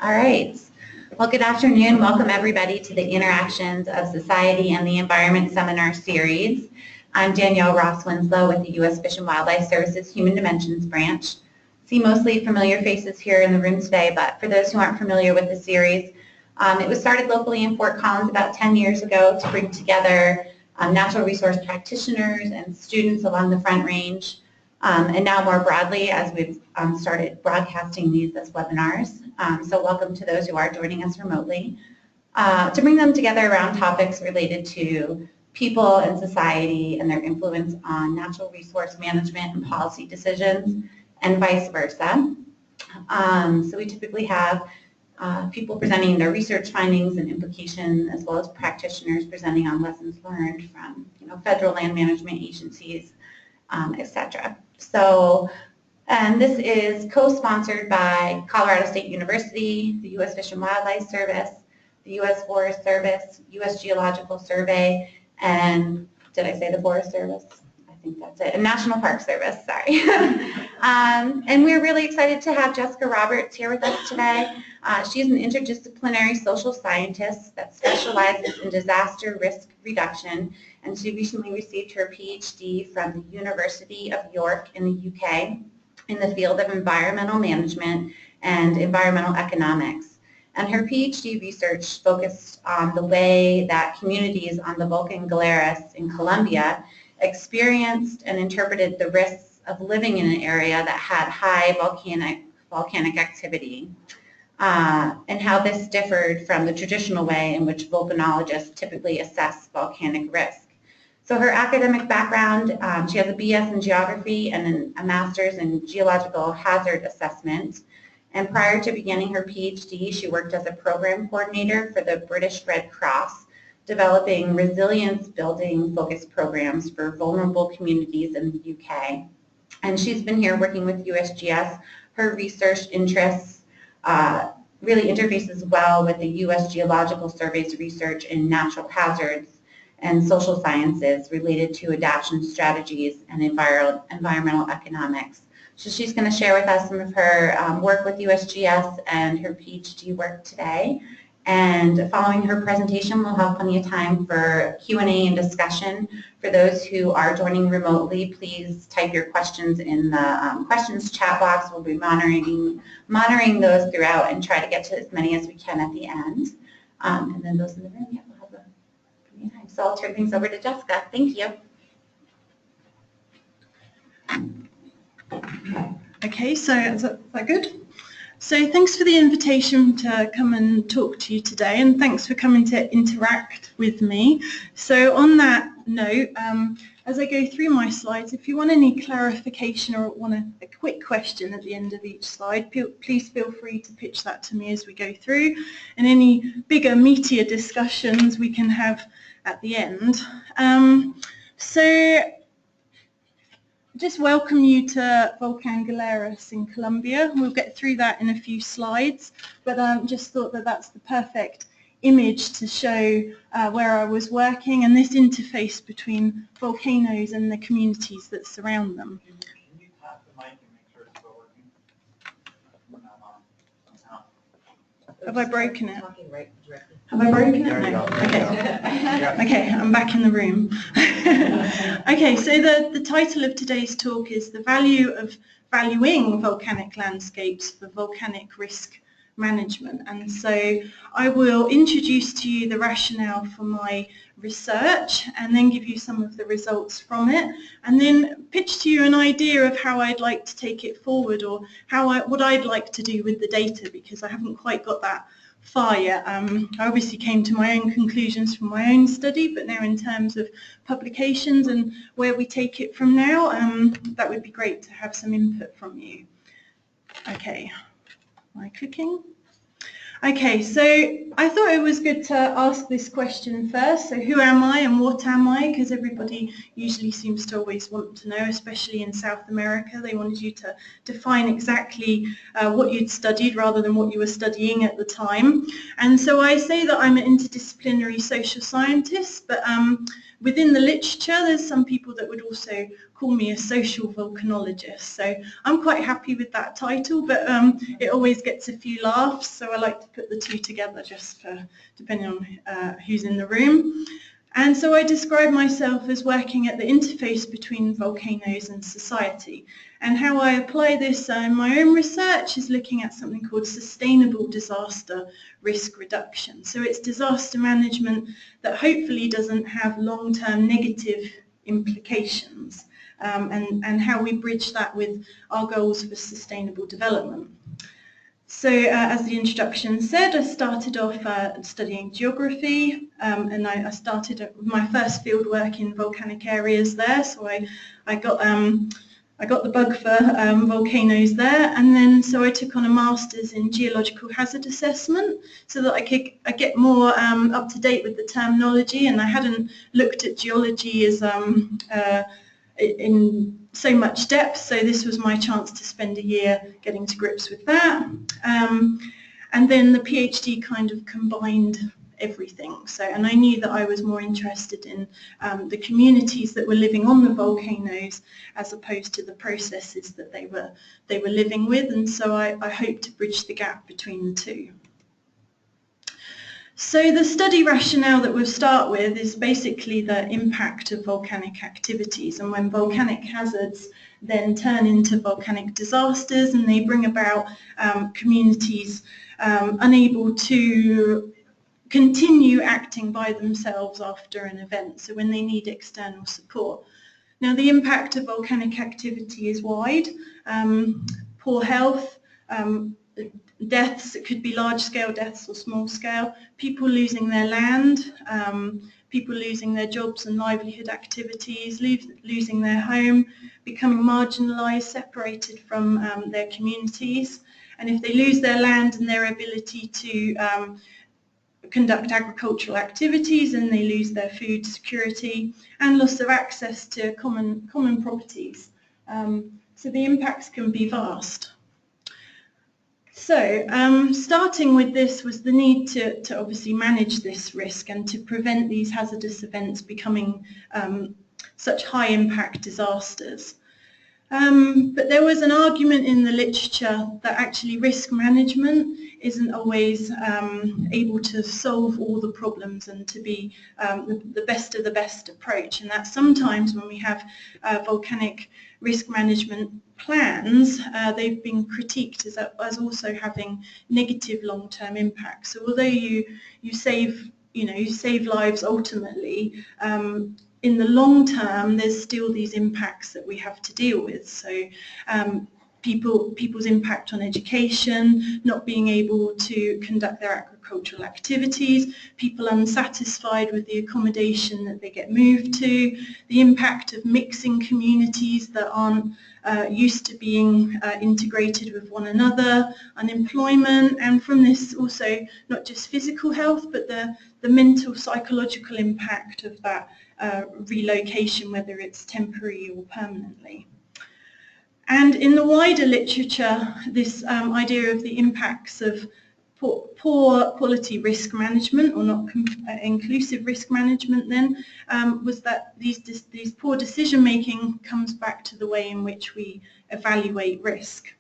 All right. Well, good afternoon. Welcome everybody to the Interactions of Society and the Environment Seminar Series. I'm Danielle Ross-Winslow with the U.S. Fish and Wildlife Service's Human Dimensions Branch. See mostly familiar faces here in the room today, but for those who aren't familiar with the series, it was started locally in Fort Collins about 10 years ago to bring together natural resource practitioners and students along the Front Range, and now more broadly as we've started broadcasting these as webinars. So welcome to those who are joining us remotely, to bring them together around topics related to people and society and their influence on natural resource management and policy decisions, and vice versa. So we typically have people presenting their research findings and implications, as well as practitioners presenting on lessons learned from federal land management agencies, etc. So, and this is co-sponsored by Colorado State University, the U.S. Fish and Wildlife Service, the U.S. Forest Service, U.S. Geological Survey, and did I say the Forest Service? I think that's it. And National Park Service, sorry. And we're really excited to have Jessica Roberts here with us today. She's an interdisciplinary social scientist that specializes in disaster risk reduction, and she recently received her PhD from the University of York in the UK in the field of environmental management and environmental economics. And her PhD research focused on the way that communities on the Volcan Galeras in Colombia experienced and interpreted the risks of living in an area that had high volcanic activity, and how this differed from the traditional way in which volcanologists typically assess volcanic risk. So her academic background, she has a BS in geography and a master's in geological hazard assessment. And prior to beginning her PhD, she worked as a program coordinator for the British Red Cross, developing resilience building focused programs for vulnerable communities in the UK. And she's been here working with USGS. Her research interests really interfaces well with the U.S. Geological Survey's research in natural hazards and social sciences related to adaptation strategies and environmental economics. So she's going to share with us some of her work with USGS and her PhD work today. And following her presentation, we'll have plenty of time for Q&A and discussion. For those who are joining remotely, please type your questions in the questions chat box. We'll be monitoring those throughout and try to get to as many as we can at the end. And then those in the room, yeah, we'll have plenty of time. So I'll turn things over to Jessica. Thank you. Okay, so is that good? So thanks for the invitation to come and talk to you today, and thanks for coming to interact with me. So on that note, as I go through my slides, if you want any clarification or want a quick question at the end of each slide, please feel free to pitch that to me as we go through, and any bigger, meatier discussions we can have at the end. So just welcome you to Volcan Galeras in Colombia. We'll get through that in a few slides, but just thought that that's the perfect image to show where I was working and this interface between volcanoes and the communities that surround them. Can you tap the mic and make sure it's still working? Have I broken it? Talking right directly. Have I broken it? There you No. go. Okay. Okay, I'm back in the room. Okay, so the title of today's talk is The Value of Valuing Volcanic Landscapes for Volcanic Risk Management. And so I will introduce to you the rationale for my research and then give you some of the results from it, and then pitch to you an idea of how I'd like to take it forward, or what I'd like to do with the data, because I haven't quite got that far yet. I obviously came to my own conclusions from my own study, but now in terms of publications and where we take it from now, that would be great to have some input from you. Okay, am I clicking? Okay, so I thought it was good to ask this question first. So who am I and what am I? Because everybody usually seems to always want to know, especially in South America. They wanted you to define exactly what you'd studied rather than what you were studying at the time. And so I say that I'm an interdisciplinary social scientist, but within the literature, there's some people that would also call me a social volcanologist. So I'm quite happy with that title, but it always gets a few laughs. So I like to put the two together just for depending on who's in the room. And so I describe myself as working at the interface between volcanoes and society. And how I apply this in my own research is looking at something called sustainable disaster risk reduction. So it's disaster management that hopefully doesn't have long-term negative implications, and how we bridge that with our goals for sustainable development. So as the introduction said, I started off studying geography, and I started my first field work in volcanic areas there. So I got the bug for volcanoes there, and then so I took on a master's in geological hazard assessment so that I could get more up to date with the terminology, and I hadn't looked at geology as in so much depth, so this was my chance to spend a year getting to grips with that. And then the PhD kind of combined everything. So, and I knew that I was more interested in the communities that were living on the volcanoes as opposed to the processes that they were living with, and so I hope to bridge the gap between the two. So the study rationale that we'll start with is basically the impact of volcanic activities, and when volcanic hazards then turn into volcanic disasters and they bring about communities unable to continue acting by themselves after an event, so when they need external support. Now the impact of volcanic activity is wide. Poor health, deaths, it could be large-scale deaths or small-scale, people losing their land, people losing their jobs and livelihood activities, losing their home, becoming marginalised, separated from their communities, and if they lose their land and their ability to conduct agricultural activities, and they lose their food security and loss of access to common properties. So the impacts can be vast. So starting with this was the need to obviously manage this risk and to prevent these hazardous events becoming such high impact disasters. But there was an argument in the literature that actually risk management isn't always able to solve all the problems and to be the best of the best approach, and that sometimes when we have volcanic risk management plans, they've been critiqued as also having negative long-term impacts. So although you save lives ultimately, in the long term, there's still these impacts that we have to deal with. So people's impact on education, not being able to conduct their agricultural activities, people unsatisfied with the accommodation that they get moved to, the impact of mixing communities that aren't used to being integrated with one another, unemployment, and from this also not just physical health, but the mental, psychological impact of that relocation, whether it's temporary or permanently. And in the wider literature, this idea of the impacts of poor quality risk management, or not inclusive risk management then, was that these poor decision making comes back to the way in which we evaluate risk.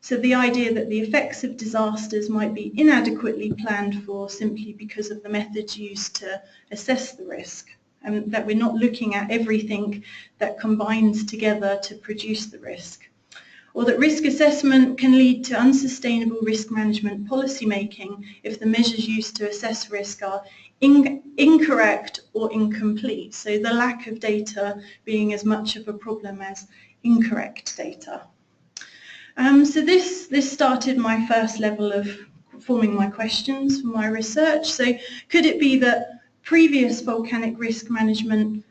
So the idea that the effects of disasters might be inadequately planned for simply because of the methods used to assess the risk, and that we're not looking at everything that combines together to produce the risk. Or that risk assessment can lead to unsustainable risk management policy making if the measures used to assess risk are incorrect or incomplete. So the lack of data being as much of a problem as incorrect data. So this started my first level of forming my questions for my research. So could it be that previous volcanic risk management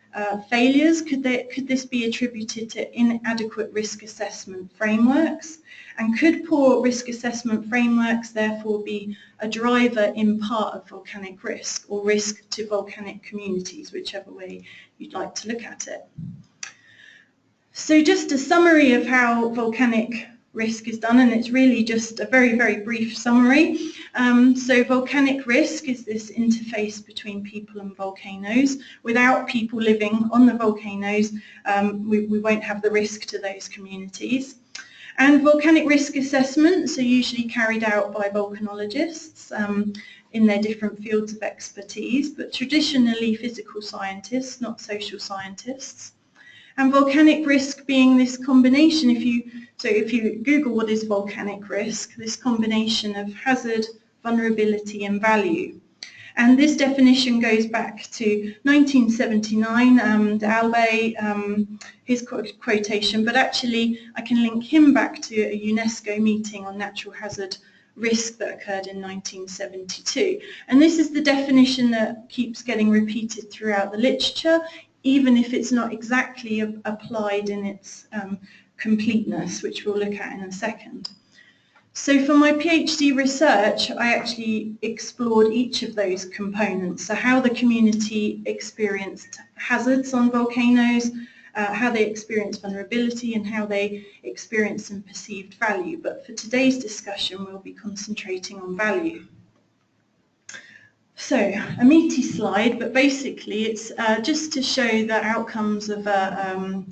failures, could this be attributed to inadequate risk assessment frameworks? And could poor risk assessment frameworks therefore be a driver in part of volcanic risk, or risk to volcanic communities, whichever way you'd like to look at it? So just a summary of how volcanic risk is done, and it's really just a very, very brief summary. So volcanic risk is this interface between people and volcanoes. Without people living on the volcanoes, we won't have the risk to those communities. And volcanic risk assessments are usually carried out by volcanologists in their different fields of expertise, but traditionally physical scientists, not social scientists. And volcanic risk being this combination, if you Google what is volcanic risk, this combination of hazard, vulnerability and value. And this definition goes back to 1979, Albay, his quotation, but actually I can link him back to a UNESCO meeting on natural hazard risk that occurred in 1972. And this is the definition that keeps getting repeated throughout the literature, even if it's not exactly applied in its completeness, which we'll look at in a second. So for my PhD research, I actually explored each of those components. So how the community experienced hazards on volcanoes, how they experienced vulnerability, and how they experienced and perceived value. But for today's discussion, we'll be concentrating on value. So, a meaty slide, but basically it's just to show the outcomes of a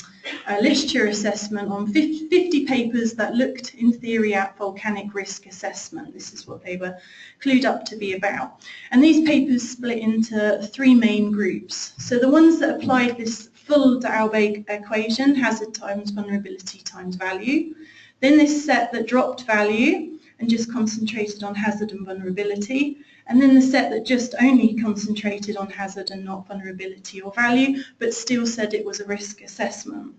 literature assessment on 50 papers that looked in theory at volcanic risk assessment. This is what they were clued up to be about. And these papers split into three main groups. So the ones that applied this full D'Albert equation, hazard times vulnerability times value. Then this set that dropped value and just concentrated on hazard and vulnerability. And then the set that just only concentrated on hazard and not vulnerability or value, but still said it was a risk assessment.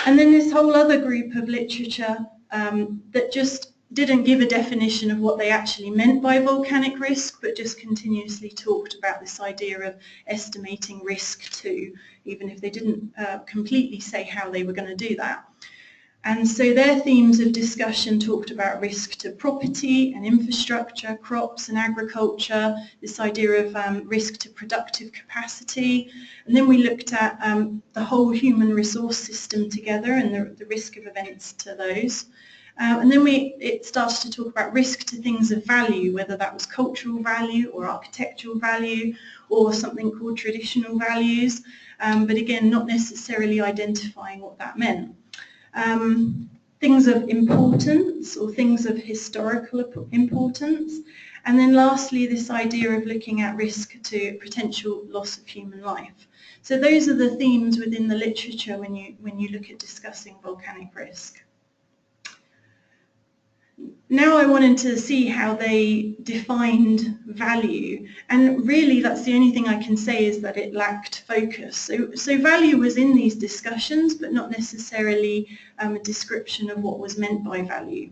And then this whole other group of literature that just didn't give a definition of what they actually meant by volcanic risk, but just continuously talked about this idea of estimating risk too, even if they didn't completely say how they were going to do that. And so their themes of discussion talked about risk to property and infrastructure, crops and agriculture, this idea of risk to productive capacity. And then we looked at the whole human resource system together and the risk of events to those. And then it started to talk about risk to things of value, whether that was cultural value or architectural value or something called traditional values, but again, not necessarily identifying what that meant. Things of importance or things of historical importance, and then lastly this idea of looking at risk to potential loss of human life. So those are the themes within the literature when you look at discussing volcanic risk. Now I wanted to see how they defined value, and really that's the only thing I can say is that it lacked focus. So value was in these discussions, but not necessarily a description of what was meant by value.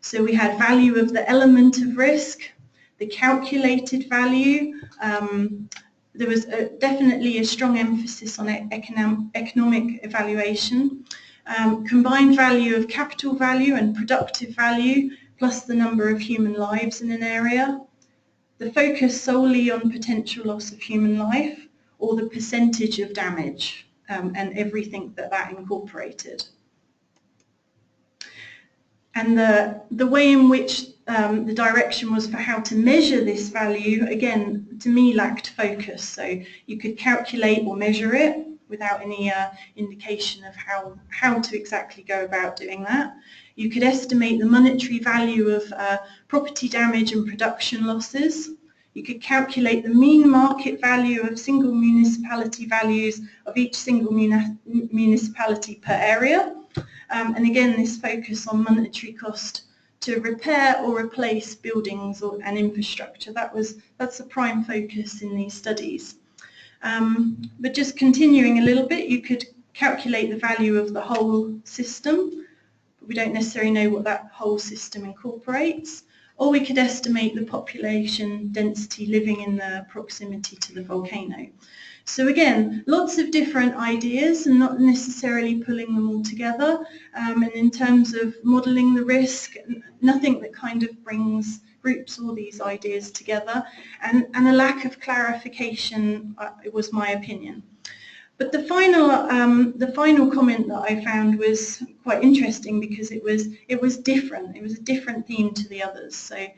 So we had value of the element of risk, the calculated value. There was definitely a strong emphasis on economic evaluation. Combined value of capital value and productive value, plus the number of human lives in an area. The focus solely on potential loss of human life, or the percentage of damage and everything that incorporated. And the way in which the direction was for how to measure this value, again, to me lacked focus. So you could calculate or measure it without any indication of how to exactly go about doing that. You could estimate the monetary value of property damage and production losses. You could calculate the mean market value of single municipality values of each single municipality per area. And again, this focus on monetary cost to repair or replace buildings and infrastructure. That's a prime focus in these studies. But just continuing a little bit, you could calculate the value of the whole system. We don't necessarily know what that whole system incorporates. Or we could estimate the population density living in the proximity to the volcano. So again, lots of different ideas and not necessarily pulling them all together. And in terms of modelling the risk, nothing that kind of groups all these ideas together, and a lack of clarification, it was my opinion. But the final comment that I found was quite interesting because it was different. It was a different theme to the others. So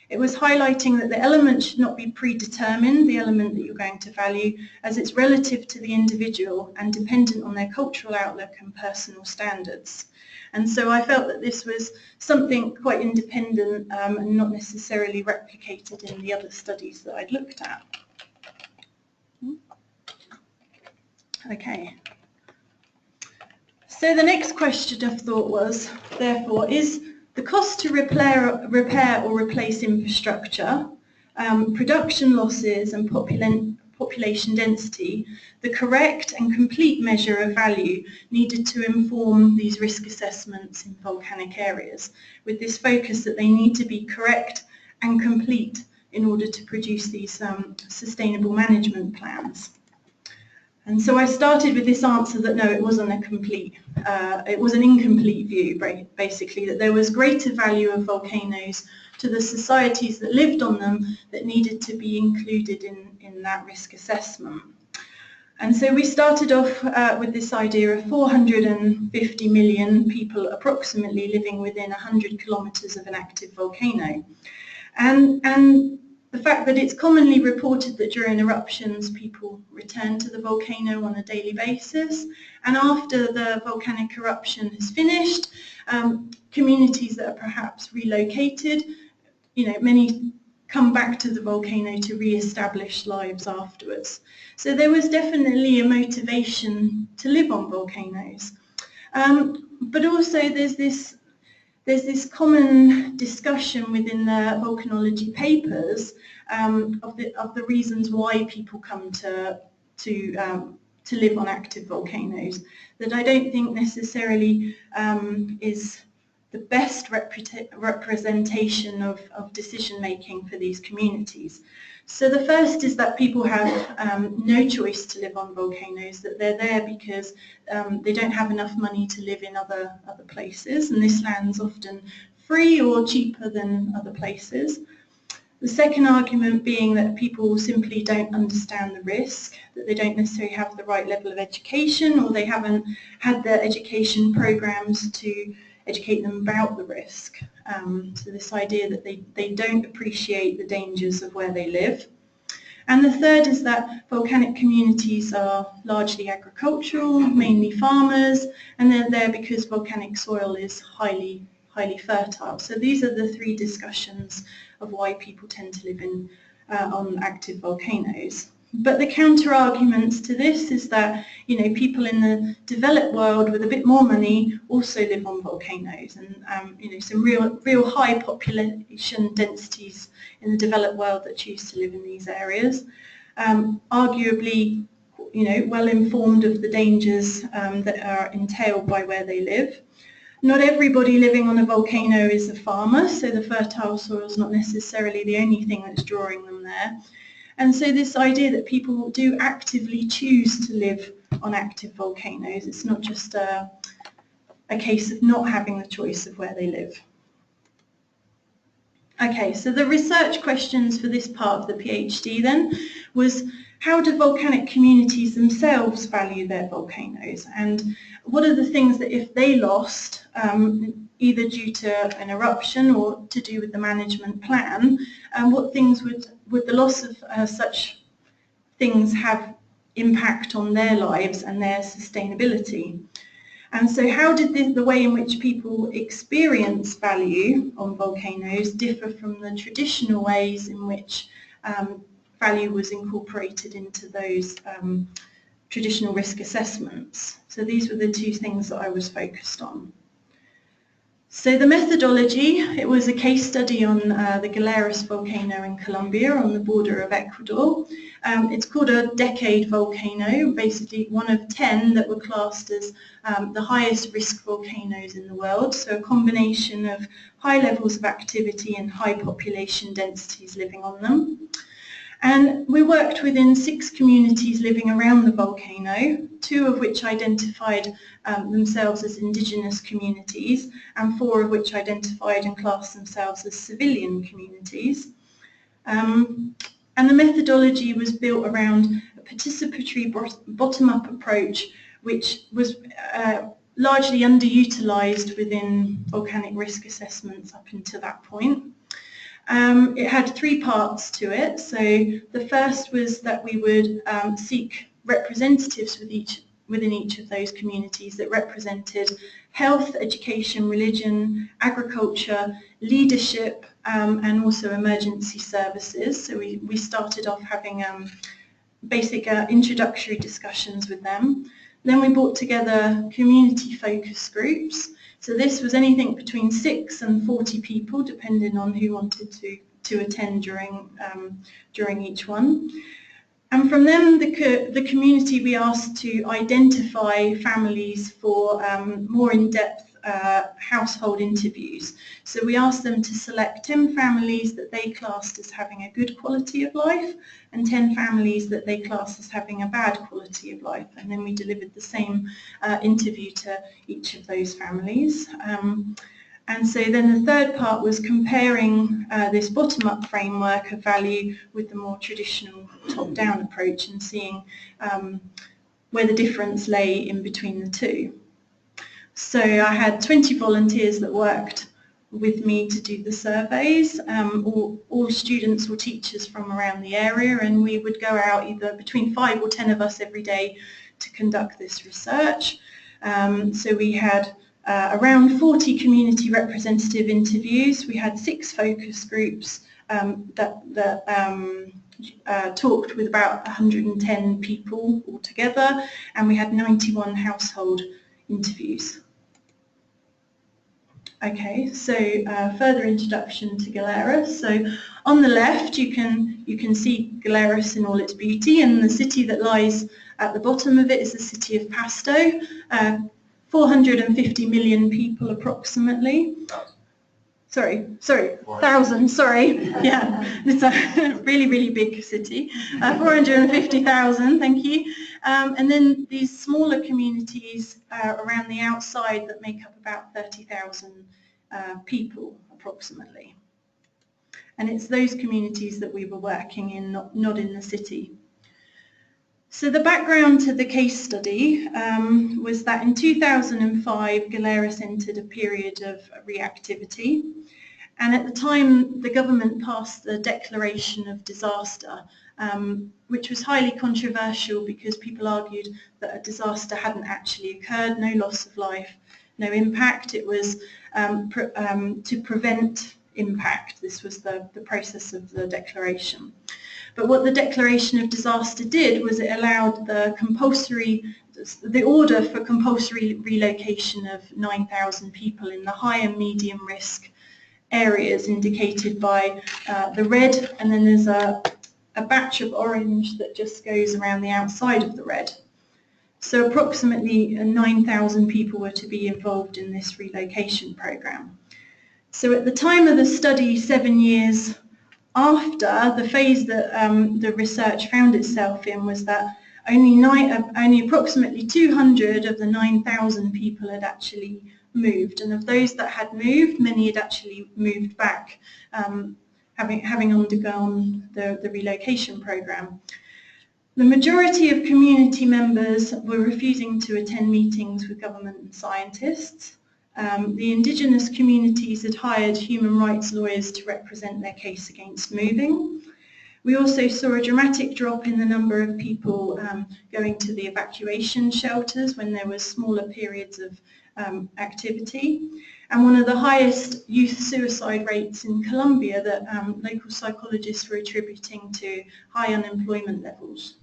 it was highlighting that the element should not be predetermined, the element that you're going to value, as it's relative to the individual and dependent on their cultural outlook and personal standards. And so I felt that this was something quite independent and not necessarily replicated in the other studies that I'd looked at. Okay. So the next question I thought was, therefore, is the cost to repair or replace infrastructure, production losses and population density, the correct and complete measure of value needed to inform these risk assessments in volcanic areas, with this focus that they need to be correct and complete in order to produce these sustainable management plans. And so I started with this answer that no, it wasn't it was an incomplete view, basically, that there was greater value of volcanoes to the societies that lived on them that needed to be included in that risk assessment. And so we started off with this idea of 450 million people approximately living within 100 kilometres of an active volcano. And the fact that it's commonly reported that during eruptions people return to the volcano on a daily basis, and after the volcanic eruption has finished, communities that are perhaps relocated, many come back to the volcano to re-establish lives afterwards. So there was definitely a motivation to live on volcanoes. But also there's this common discussion within the volcanology papers of the reasons why people come to live on active volcanoes that I don't think necessarily is the best representation of decision making for these communities. So the first is that people have no choice to live on volcanoes, that they're there because they don't have enough money to live in other places, and this land's often free or cheaper than other places. The second argument being that people simply don't understand the risk, that they don't necessarily have the right level of education, or they haven't had the education programs to educate them about the risk. So this idea that they don't appreciate the dangers of where they live. And the third is that volcanic communities are largely agricultural, mainly farmers, and they're there because volcanic soil is highly fertile. So these are the three discussions of why people tend to live on active volcanoes. But the counter-arguments to this is that, people in the developed world with a bit more money also live on volcanoes, and some real high population densities in the developed world that choose to live in these areas. Arguably, well informed of the dangers that are entailed by where they live. Not everybody living on a volcano is a farmer, so the fertile soil is not necessarily the only thing that's drawing them there. And so this idea that people do actively choose to live on active volcanoes, it's not just a case of not having the choice of where they live. Okay, so the research questions for this part of the PhD then was, how do volcanic communities themselves value their volcanoes? And what are the things that if they lost, either due to an eruption or to do with the management plan, what things would the loss of such things have impact on their lives and their sustainability? And so how did the way in which people experience value on volcanoes differ from the traditional ways in which value was incorporated into those traditional risk assessments? So these were the two things that I was focused on. So the methodology, it was a case study on the Galeras volcano in Colombia on the border of Ecuador. It's called a decade volcano, basically one of 10 that were classed as the highest risk volcanoes in the world. So a combination of high levels of activity and high population densities living on them. And we worked within 6 communities living around the volcano, 2 of which identified themselves as indigenous communities, and 4 of which identified and classed themselves as civilian communities. And the methodology was built around participatory bottom-up approach which was largely underutilised within volcanic risk assessments up until that point. It had three parts to it. So the first was that we would seek representatives within each of those communities that represented health, education, religion, agriculture, leadership, and also emergency services. So we started off having basic introductory discussions with them. Then we brought together community focus groups. So this was anything between 6 and 40 people, depending on who wanted to attend during each one. And from them, the community, we asked to identify families for more in-depth household interviews. So we asked them to select 10 families that they classed as having a good quality of life and 10 families that they classed as having a bad quality of life. And then we delivered the same interview to each of those families. And so then the third part was comparing this bottom-up framework of value with the more traditional top-down approach and seeing where the difference lay in between the two. So I had 20 volunteers that worked with me to do the surveys, all students or teachers from around the area, and we would go out either between 5 or 10 of us every day to conduct this research. So we had around 40 community representative interviews. We had 6 focus groups that talked with about 110 people altogether, and we had 91 household interviews. Okay, so further introduction to Galeras. So on the left you can see Galeras in all its beauty, and the city that lies at the bottom of it is the city of Pasto. 450 million people approximately. Sorry, 1,000, sorry. Yeah, it's a really, really big city. 450,000, thank you. And then these smaller communities around the outside that make up about 30,000 people approximately. And it's those communities that we were working in, not in the city. So the background to the case study was that in 2005, Galeras entered a period of reactivity. And at the time, the government passed the Declaration of Disaster, which was highly controversial because people argued that a disaster hadn't actually occurred, no loss of life, no impact. It was to prevent impact. This was the process of the declaration. But what the Declaration of Disaster did was it allowed the order for compulsory relocation of 9,000 people in the high and medium risk areas indicated by the red, and then there's a batch of orange that just goes around the outside of the red. So approximately 9,000 people were to be involved in this relocation program. So at the time of the study, 7 years after, the phase that the research found itself in was that only approximately 200 of the 9,000 people had actually moved, and of those that had moved, many had actually moved back, having undergone the relocation program. The majority of community members were refusing to attend meetings with government and scientists. The indigenous communities had hired human rights lawyers to represent their case against moving. We also saw a dramatic drop in the number of people going to the evacuation shelters when there was smaller periods of activity, and one of the highest youth suicide rates in Colombia that local psychologists were attributing to high unemployment levels.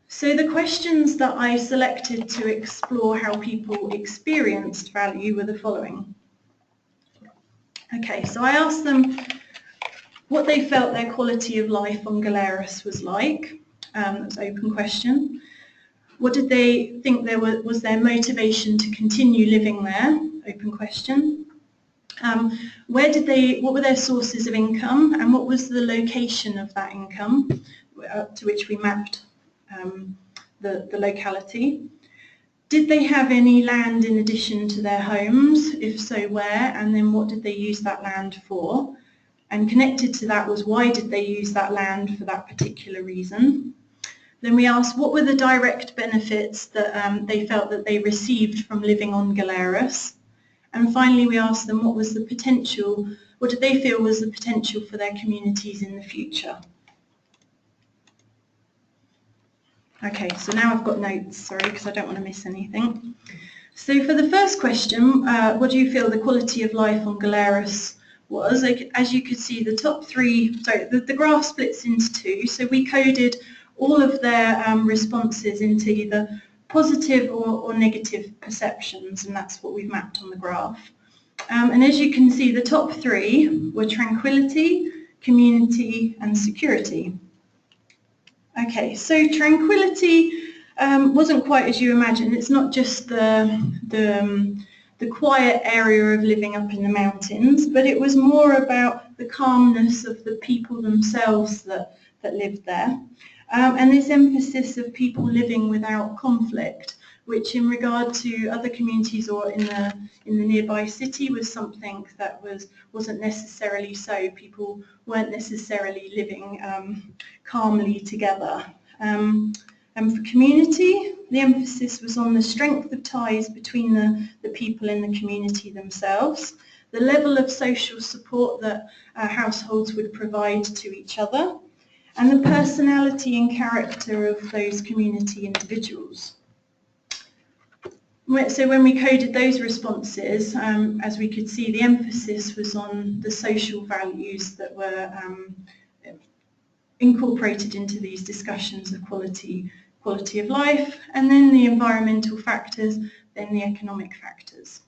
So the questions that I selected to explore how people experienced value were the following. Okay, so I asked them what they felt their quality of life on Galeras was like. That's an open question. What did they think was their motivation to continue living there? Open question. What were their sources of income, and what was the location of that income, to which we mapped the locality? Did they have any land in addition to their homes? If so, where? And then what did they use that land for? And connected to that was, why did they use that land for that particular reason? Then we asked, what were the direct benefits that they felt that they received from living on Galeras? And finally, we asked them, what was the potential, what did they feel was the potential for their communities in the future? Okay, so now I've got notes, sorry, because I don't want to miss anything. So for the first question, what do you feel the quality of life on Galeras was? As you could see, the top three, sorry, the graph splits into two. So we coded all of their responses into either positive or negative perceptions, and that's what we've mapped on the graph. And as you can see, the top three were tranquility, community, and security. Okay, so tranquility wasn't quite as you imagine. It's not just the quiet area of living up in the mountains, but it was more about the calmness of the people themselves that lived there. And this emphasis of people living without conflict, which in regard to other communities or in the nearby city was something that wasn't necessarily so. People weren't necessarily living calmly together. And for community, the emphasis was on the strength of ties between the people in the community themselves, the level of social support that households would provide to each other, and the personality and character of those community individuals. So when we coded those responses, as we could see, the emphasis was on the social values that were incorporated into these discussions of quality of life, and then the environmental factors, then the economic factors.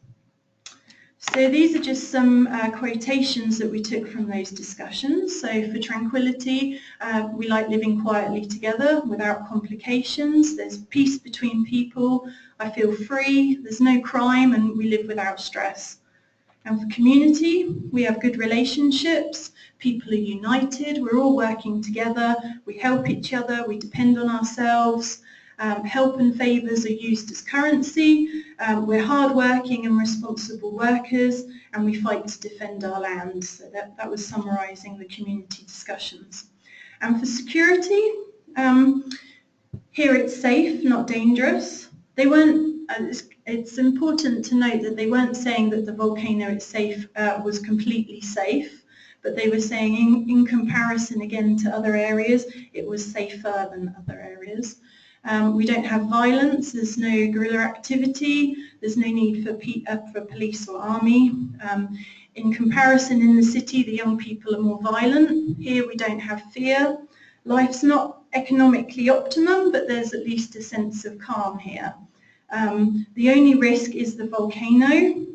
So these are just some quotations that we took from those discussions. So for tranquility, we like living quietly together without complications. There's peace between people. I feel free. There's no crime, and we live without stress. And for community, we have good relationships. People are united. We're all working together. We help each other. We depend on ourselves. Help and favours are used as currency. We're hardworking and responsible workers, and we fight to defend our land. So that was summarising the community discussions. And for security, here it's safe, not dangerous. They weren't. It's important to note that they weren't saying that the volcano itself was completely safe, but they were saying in comparison again to other areas, it was safer than other areas. We don't have violence, there's no guerrilla activity, there's no need for police or army. In comparison in the city, the young people are more violent. Here we don't have fear. Life's not economically optimum, but there's at least a sense of calm here. The only risk is the volcano,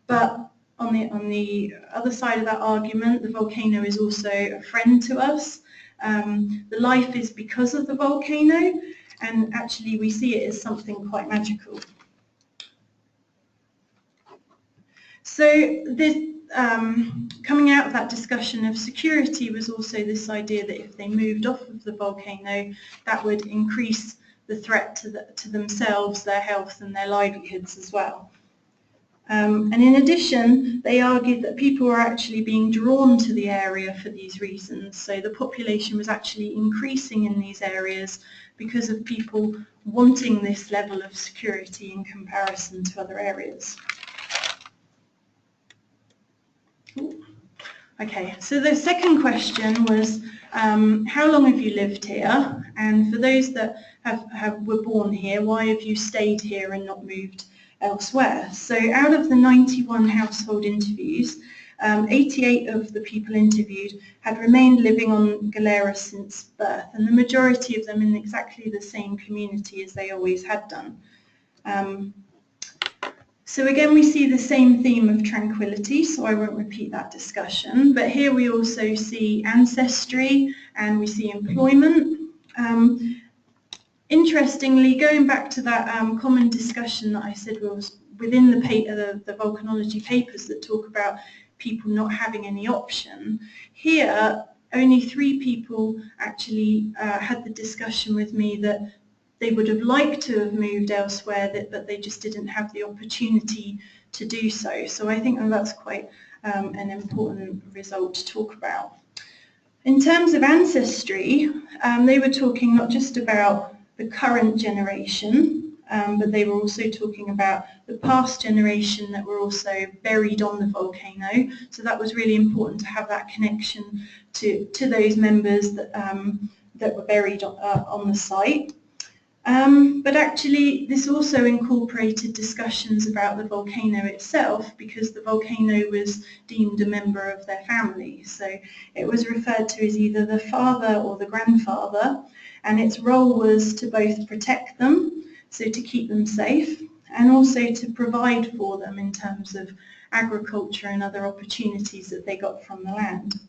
but on the other side of that argument, the volcano is also a friend to us. The life is because of the volcano, and actually we see it as something quite magical. So this, coming out of that discussion of security was also this idea that if they moved off of the volcano, that would increase the threat to themselves, their health and their livelihoods as well. And in addition, they argued that people were actually being drawn to the area for these reasons. So the population was actually increasing in these areas because of people wanting this level of security in comparison to other areas. Ooh. Okay, so the second question was, how long have you lived here? And for those that were born here, why have you stayed here and not moved elsewhere? So out of the 91 household interviews, 88 of the people interviewed had remained living on Galeras since birth, and the majority of them in exactly the same community as they always had done. So again, we see the same theme of tranquility, so I won't repeat that discussion, but here we also see ancestry and we see employment. Interestingly, going back to that common discussion that I said was within the volcanology papers that talk about people not having any option, here only 3 people actually had the discussion with me that they would have liked to have moved elsewhere, but they just didn't have the opportunity to do so. So I think that's quite an important result to talk about. In terms of ancestry, they were talking not just about the current generation, but they were also talking about the past generation that were also buried on the volcano. So that was really important to have that connection to those members that were buried on the site. But actually this also incorporated discussions about the volcano itself, because the volcano was deemed a member of their family. So it was referred to as either the father or the grandfather, and its role was to both protect them, so to keep them safe, and also to provide for them in terms of agriculture and other opportunities that they got from the land.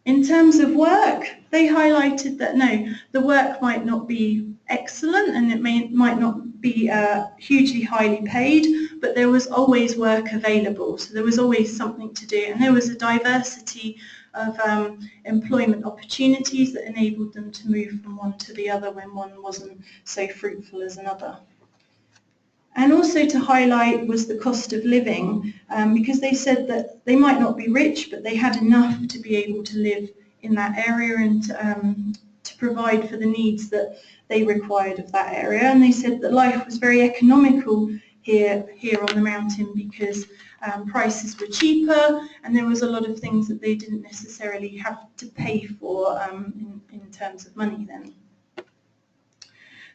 In terms of work, they highlighted that no, the work might not be excellent and it might not be hugely highly paid, but there was always work available, so there was always something to do, and there was a diversity of employment opportunities that enabled them to move from one to the other when one wasn't so fruitful as another. And also to highlight was the cost of living, because they said that they might not be rich, but they had enough to be able to live in that area and to provide for the needs that they required of that area. And they said that life was very economical here on the mountain because prices were cheaper and there was a lot of things that they didn't necessarily have to pay for in terms of money then.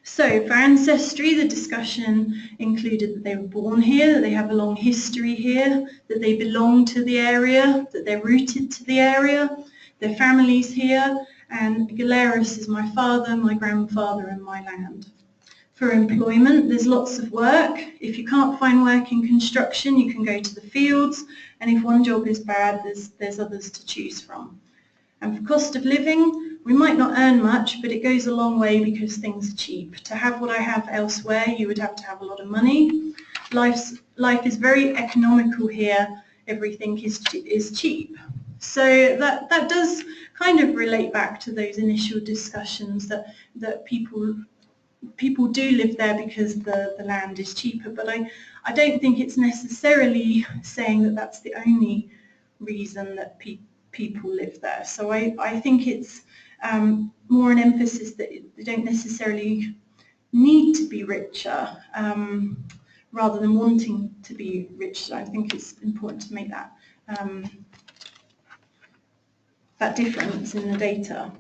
So for ancestry, the discussion included that they were born here, that they have a long history here, that they belong to the area, that they're rooted to the area, their families here, and Galeras is my father, my grandfather, and my land. For employment, there's lots of work. If you can't find work in construction, you can go to the fields, and if one job is bad, there's others to choose from. And for cost of living, we might not earn much, but it goes a long way because things are cheap. To have what I have elsewhere, you would have to have a lot of money. Life is very economical here. Everything is cheap. So that does kind of relate back to those initial discussions that people do live there because the land is cheaper. But I don't think it's necessarily saying that that's the only reason that people live there. So I think it's more an emphasis that they don't necessarily need to be richer rather than wanting to be rich. So I think it's important to make that that difference in the data.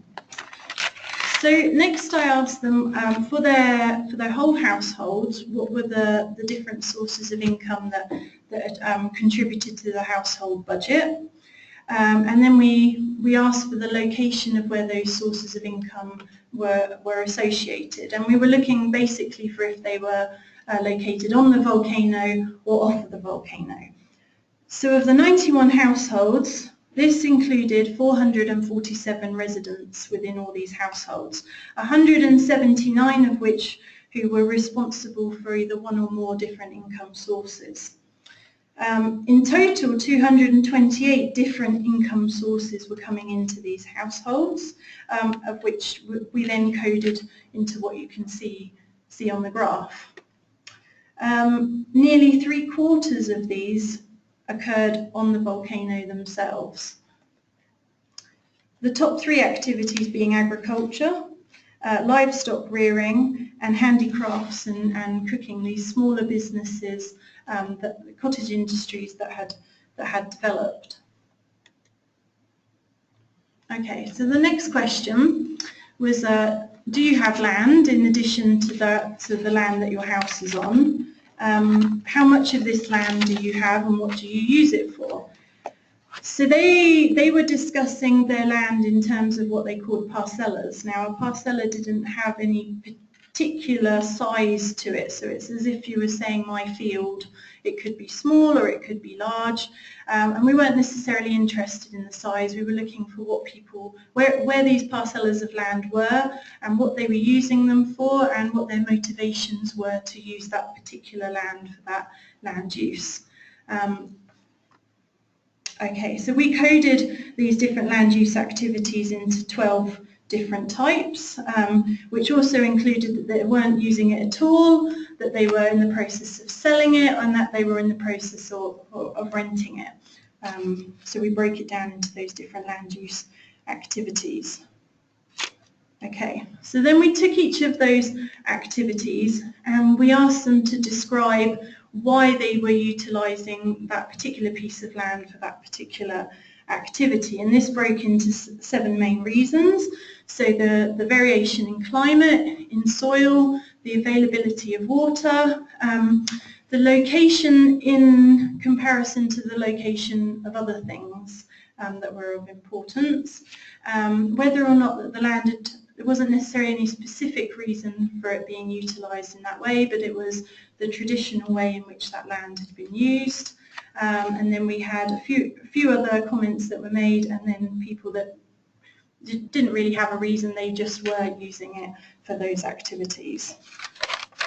So next I asked them for their whole households, what were the different sources of income that contributed to the household budget. And then we asked for the location of where those sources of income were associated, and we were looking basically for if they were located on the volcano or off of the volcano. So of the 91 households, this included 447 residents within all these households, 179 of which who were responsible for either one or more different income sources. In total, 228 different income sources were coming into these households, of which we then coded into what you can see on the graph. Nearly 3/4 of these occurred on the volcano themselves. The top three activities being agriculture, livestock rearing, and handicrafts and cooking, these smaller businesses, the cottage industries that had developed. Okay, so the next question was, do you have land in addition to the land that your house is on? How much of this land do you have and what do you use it for? So they were discussing their land in terms of what they called parcellas. Now a parcella didn't have any particular size to it, so it's as if you were saying my field. It could be small or it could be large, and we weren't necessarily interested in the size. We were looking for what where these parcellas of land were and what they were using them for and what their motivations were to use that particular land for that land use. Okay, so we coded these different land use activities into 12 different types, which also included that they weren't using it at all, that they were in the process of selling it, and that they were in the process of renting it. So we break it down into those different land use activities. Okay, so then we took each of those activities and we asked them to describe why they were utilising that particular piece of land for that particular activity, and this broke into 7 main reasons. So the variation in climate, in soil, the availability of water, the location in comparison to the location of other things that were of importance, whether or not the land had, there wasn't necessarily any specific reason for it being utilised in that way, but it was the traditional way in which that land had been used. And then we had a few other comments that were made, and then people that didn't really have a reason, they just were using it for those activities.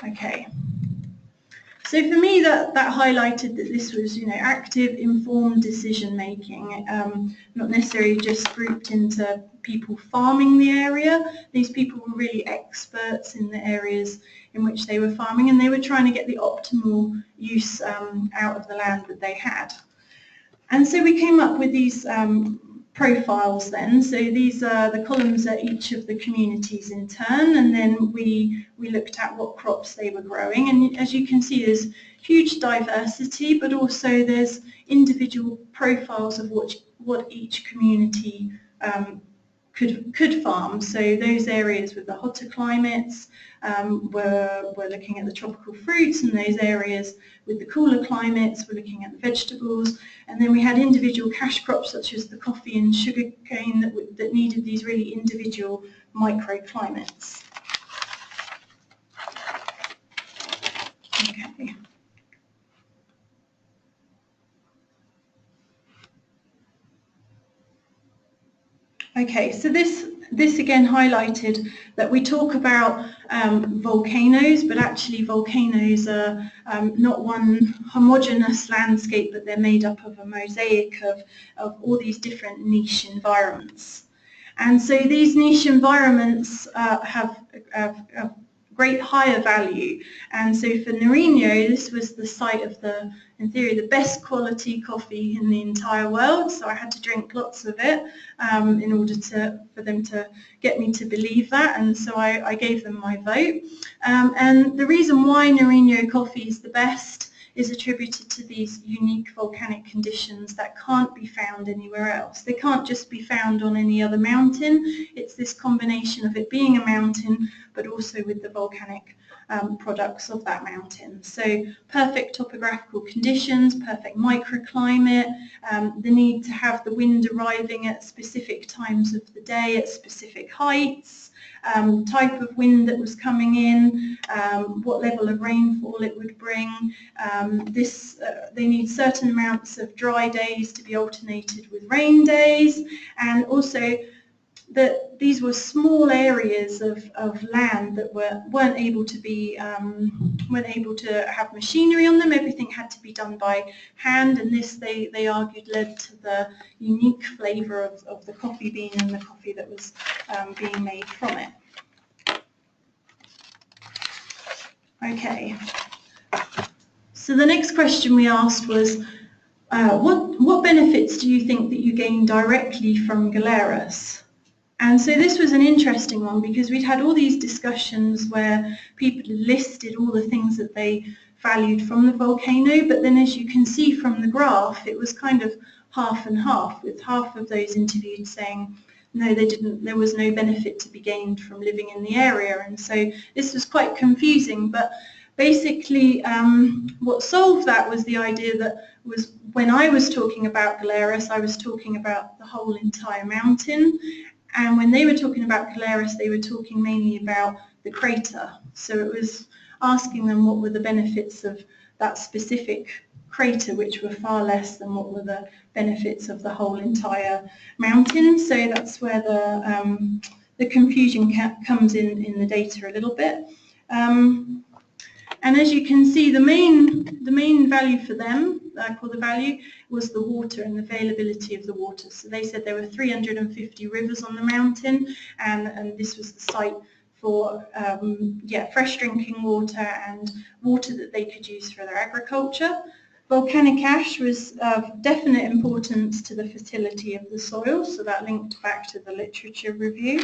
Okay. So for me, that highlighted that this was, active, informed decision making, not necessarily just grouped into people farming the area. These people were really experts in the areas in which they were farming, and they were trying to get the optimal use out of the land that they had. And so we came up with these profiles then. So these are the columns at each of the communities in turn, and then we looked at what crops they were growing, and as you can see there's huge diversity, but also there's individual profiles of what each community could farm. So those areas with the hotter climates were looking at the tropical fruits, and those areas with the cooler climates were looking at the vegetables. And then we had individual cash crops such as the coffee and sugarcane that needed these really individual microclimates. Okay. Okay, so this again highlighted that we talk about volcanoes, but actually volcanoes are not one homogeneous landscape, but they're made up of a mosaic of all these different niche environments. And so these niche environments have great higher value. And so for Nariño, this was the site of in theory, the best quality coffee in the entire world. So I had to drink lots of it in order for them to get me to believe that. And so I gave them my vote. And the reason why Nariño coffee is the best is attributed to these unique volcanic conditions that can't be found anywhere else. They can't just be found on any other mountain. It's this combination of it being a mountain, but also with the volcanic products of that mountain. So perfect topographical conditions, perfect microclimate, the need to have the wind arriving at specific times of the day at specific heights, type of wind that was coming in, what level of rainfall it would bring. They need certain amounts of dry days to be alternated with rain days, and also that these were small areas of land that weren't able to have machinery on them. Everything had to be done by hand, and this they argued led to the unique flavour of the coffee bean and the coffee that was being made from it. Okay, so the next question we asked was, what benefits do you think that you gain directly from Galeras? And so this was an interesting one because we'd had all these discussions where people listed all the things that they valued from the volcano, but then as you can see from the graph, it was kind of half and half, with half of those interviewed saying no, there was no benefit to be gained from living in the area. And so this was quite confusing, but basically what solved that was the idea that was when I was talking about Galeras, I was talking about the whole entire mountain. And when they were talking about Galeras, they were talking mainly about the crater. So it was asking them what were the benefits of that specific crater, which were far less than what were the benefits of the whole entire mountain. So that's where the confusion comes in the data a little bit. And as you can see, the main value for them, I call the value, was the water and the availability of the water. So they said there were 350 rivers on the mountain, and this was the site for fresh drinking water and water that they could use for their agriculture. Volcanic ash was of definite importance to the fertility of the soil, so that linked back to the literature review.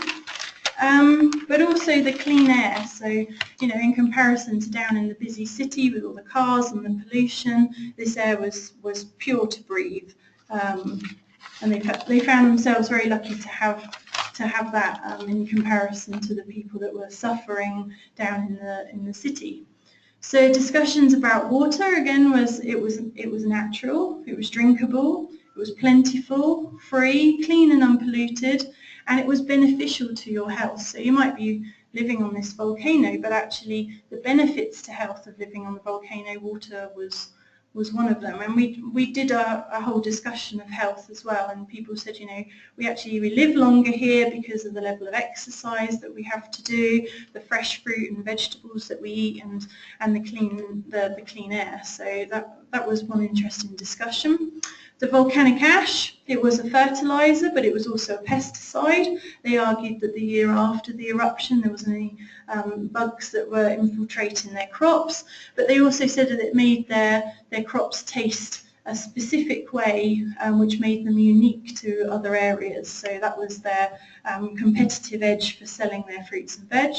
But also the clean air. So, you know, in comparison to down in the busy city with all the cars and the pollution, this air was pure to breathe. And they found themselves very lucky to have that in comparison to the people that were suffering down in the city. So discussions about water again was natural, it was drinkable, it was plentiful, free, clean and unpolluted, and it was beneficial to your health. So you might be living on this volcano, but actually the benefits to health of living on the volcano, water was one of them. And we did a whole discussion of health as well, and people said, you know, we live longer here because of the level of exercise that we have to do, the fresh fruit and vegetables that we eat, and the clean air. So that was one interesting discussion. The volcanic ash, it was a fertilizer, but it was also a pesticide. They argued that the year after the eruption there wasn't any bugs that were infiltrating their crops, but they also said that it made their crops taste a specific way, which made them unique to other areas. So that was their competitive edge for selling their fruits and veg.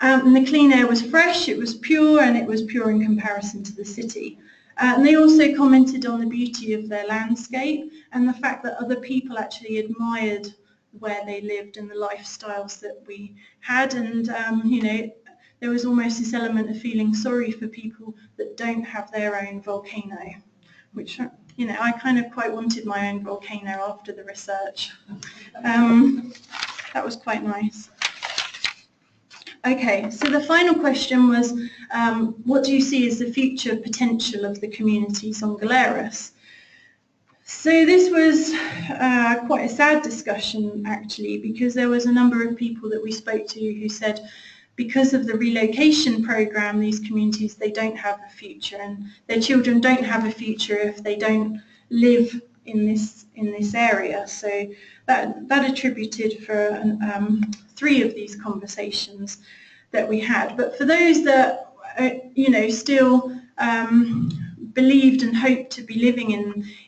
And the clean air was fresh, it was pure, and it was pure in comparison to the city. And they also commented on the beauty of their landscape and the fact that other people actually admired where they lived and the lifestyles that we had. And, you know, there was almost this element of feeling sorry for people that don't have their own volcano, which, you know, I kind of quite wanted my own volcano after the research. That was quite nice. Okay, so the final question was, what do you see as the future potential of the communities on Galeras? So this was quite a sad discussion actually, because there was a number of people that we spoke to who said because of the relocation program, these communities, they don't have a future, and their children don't have a future if they don't live in this area. So that attributed for 3 of these conversations that we had. But for those that you know, still believed and hoped to be living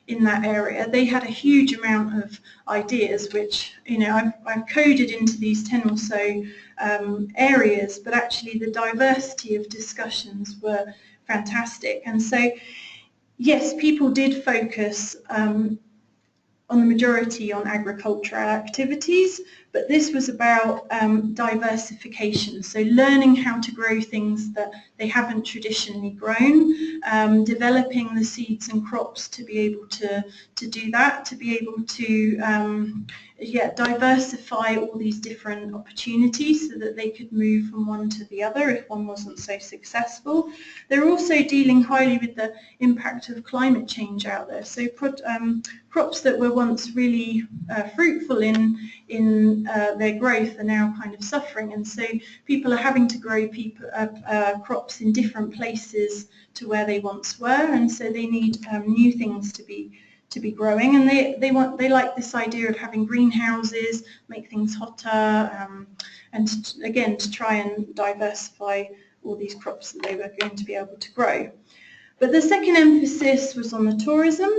in that area, they had a huge amount of ideas, which, you know, I've coded into these 10 or so areas, but actually the diversity of discussions were fantastic. And so yes, people did focus on the majority on agricultural activities, but this was about diversification, so learning how to grow things that they haven't traditionally grown, developing the seeds and crops to be able to do that, to be able to diversify all these different opportunities so that they could move from one to the other if one wasn't so successful. They're also dealing highly with the impact of climate change out there, so crops that were once really fruitful in their growth are now kind of suffering, and so people are having to grow crops in different places to where they once were, and so they need new things to be growing, and they like this idea of having greenhouses, make things hotter, and again to try and diversify all these crops that they were going to be able to grow. But the second emphasis was on the tourism,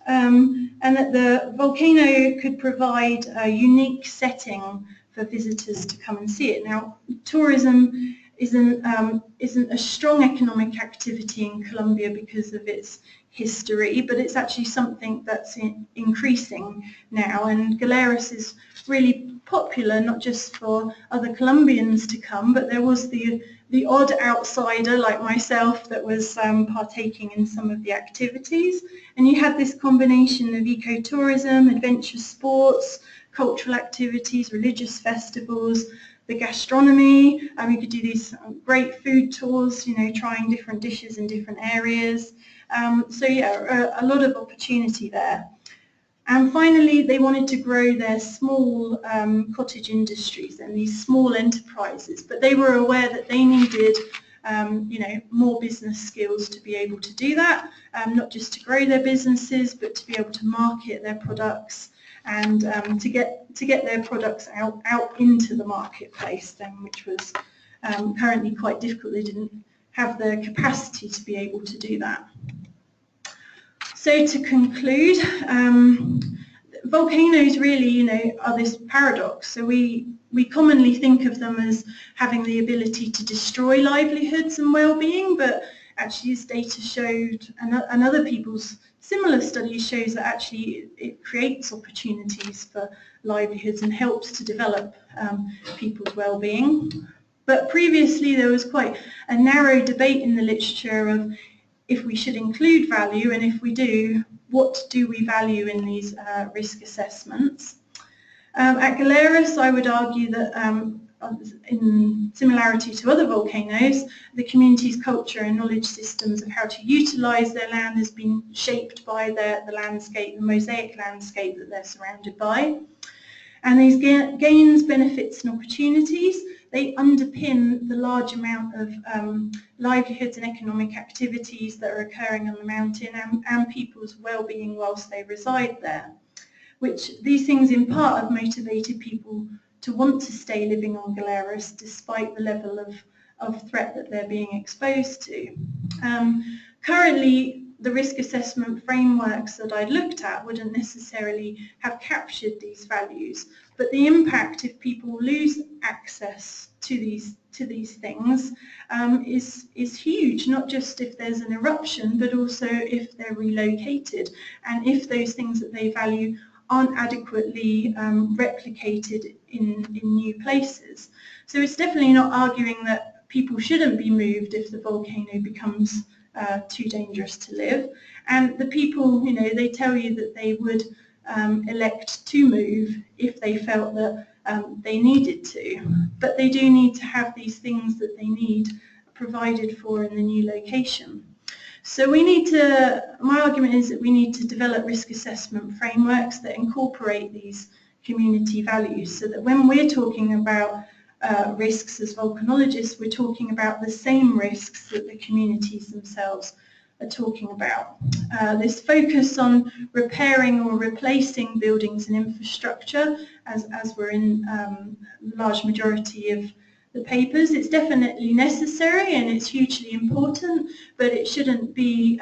and that the volcano could provide a unique setting for visitors to come and see it. Now, tourism isn't a strong economic activity in Colombia because of its history, but it's actually something that's increasing now, and Galeras is really popular not just for other Colombians to come, but there was the odd outsider like myself that was partaking in some of the activities, and you had this combination of ecotourism, adventure sports, cultural activities, religious festivals, the gastronomy. You could do these great food tours, you know, trying different dishes in different areas. So yeah, a lot of opportunity there. And finally, they wanted to grow their small cottage industries and these small enterprises, but they were aware that they needed more business skills to be able to do that, not just to grow their businesses, but to be able to market their products and to get their products out into the marketplace, then, which was currently quite difficult. They didn't have the capacity to be able to do that. So to conclude, volcanoes really, are this paradox. So we commonly think of them as having the ability to destroy livelihoods and well-being, but actually this data showed, and other people's similar studies shows that actually it creates opportunities for livelihoods and helps to develop people's well-being. But previously there was quite a narrow debate in the literature of if we should include value, and if we do, what do we value in these risk assessments. At Galeras, I would argue that in similarity to other volcanoes, the community's culture and knowledge systems of how to utilise their land has been shaped by the landscape, the mosaic landscape that they're surrounded by. And these gains, benefits and opportunities, they underpin the large amount of livelihoods and economic activities that are occurring on the mountain and people's well-being whilst they reside there, which these things in part have motivated people to want to stay living on Galeras despite the level of threat that they're being exposed to. Currently, the risk assessment frameworks that I looked at wouldn't necessarily have captured these values, but the impact if people lose access to these things is huge, not just if there's an eruption, but also if they're relocated and if those things that they value aren't adequately replicated in new places. So it's definitely not arguing that people shouldn't be moved if the volcano becomes too dangerous to live. And the people, they tell you that they would elect to move if they felt that they needed to. But they do need to have these things that they need provided for in the new location. So my argument is that we need to develop risk assessment frameworks that incorporate these community values, so that when we're talking about risks as volcanologists, we're talking about the same risks that the communities themselves are talking about. This focus on repairing or replacing buildings and infrastructure, as we're in the large majority of the papers, it's definitely necessary and it's hugely important, but it shouldn't be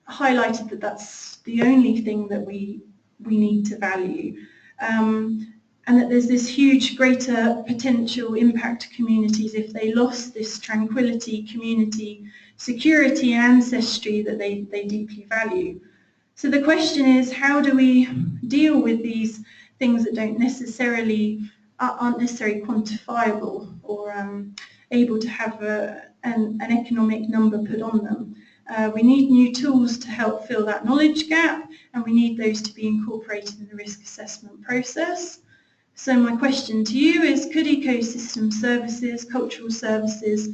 highlighted that that's the only thing that we need to value. And that there's this huge greater potential impact to communities if they lost this tranquility, community, security and ancestry that they deeply value. So the question is, how do we deal with these things that aren't necessarily quantifiable or able to have an economic number put on them? We need new tools to help fill that knowledge gap, and we need those to be incorporated in the risk assessment process. So my question to you is, could ecosystem services, cultural services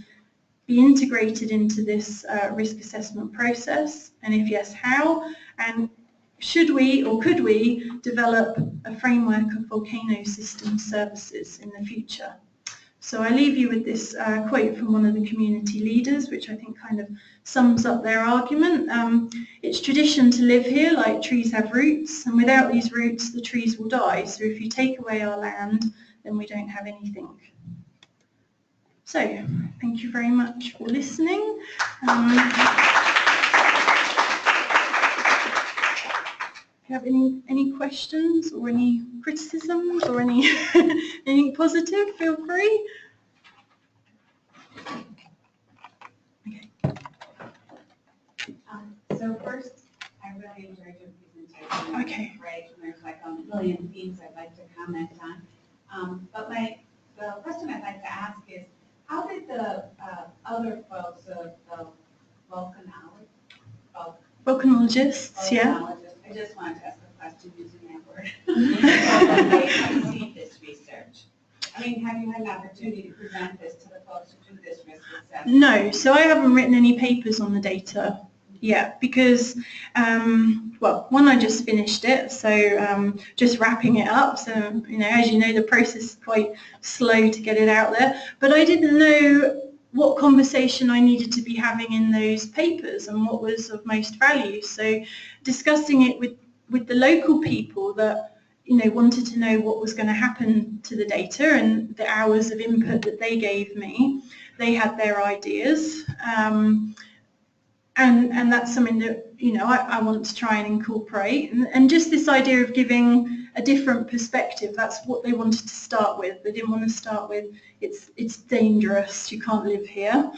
be integrated into this risk assessment process? And if yes, how? And should we or could we develop a framework of volcano system services in the future? So I leave you with this quote from one of the community leaders, which I think kind of sums up their argument. It's tradition to live here like trees have roots, and without these roots the trees will die. So if you take away our land, then we don't have anything. So thank you very much for listening. If you have any questions or any criticisms or anything positive, feel free. Okay. So first, I really enjoyed your presentation. Okay. Right, and there's like a million themes I'd like to comment on. But the question I'd like to ask is, how did the other folks, the volcanologists, yeah. I just wanted to ask a question using that word. They received this research. I mean, have you had an opportunity to present this to the folks who do this risk assessment? No, so I haven't written any papers on the data yet because, well, one, I just finished it, so just wrapping it up. So, you know, as you know, the process is quite slow to get it out there. But I didn't know what conversation I needed to be having in those papers and what was of most value. So discussing it with the local people that, you know, wanted to know what was going to happen to the data and the hours of input that they gave me. They had their ideas. And that's something that, you know, I want to try and incorporate. And just this idea of giving a different perspective, that's what they wanted to start with. They didn't want to start with, it's dangerous, you can't live here.